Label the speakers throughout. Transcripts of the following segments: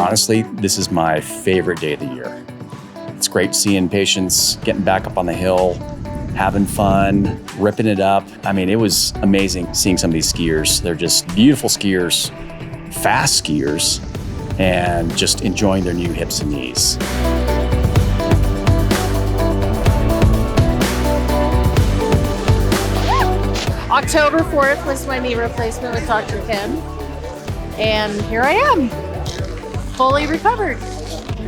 Speaker 1: Honestly, this is my favorite day of the year. It's great seeing patients getting back up on the hill, having fun, ripping it up. I mean, it was amazing seeing some of these skiers. They're just beautiful skiers, fast skiers, and just enjoying their new hips and knees.
Speaker 2: October 4th was my knee replacement with Dr. Kim, and here I am, fully recovered.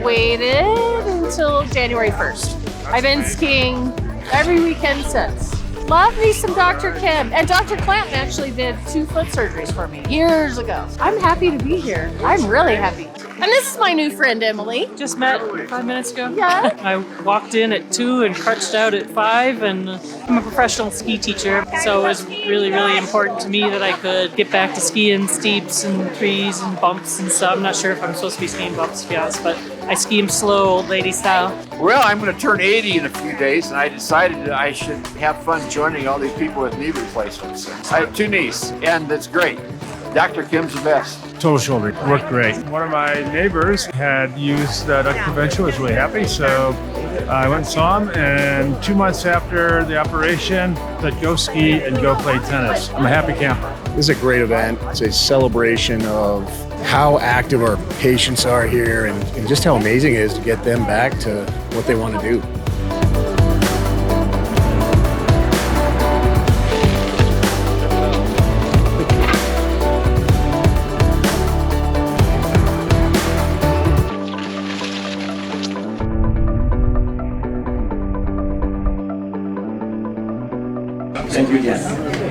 Speaker 2: Waited until January 1st. I've been skiing every weekend since. Love me some Dr. Kim. And Dr. Clanton actually did 2 foot surgeries for me years ago. I'm happy to be here. I'm really happy. And this is my new friend, Emily.
Speaker 3: Just met 5 minutes ago.
Speaker 2: Yeah.
Speaker 3: I walked in at 2 and crunched out at 5, and I'm a professional ski teacher, so it was really, really important to me that I could get back to skiing steeps and trees and bumps and stuff. I'm not sure if I'm supposed to be skiing bumps, to be honest, but I ski them slow, old lady style.
Speaker 4: Well, I'm going to turn 80 in a few days, and I decided that I should have fun joining all these people with knee replacements. I have 2 knees, and it's great. Dr. Kim's the best.
Speaker 5: Total shoulder, worked great. One of my neighbors had used Dr. Provencher, was really happy, so I went and saw him, and 2 months after the operation, said go ski and go play tennis. I'm a happy camper.
Speaker 6: This is a great event. It's a celebration of how active our patients are here and just how amazing it is to get them back to what they want to do.
Speaker 1: Thank you again.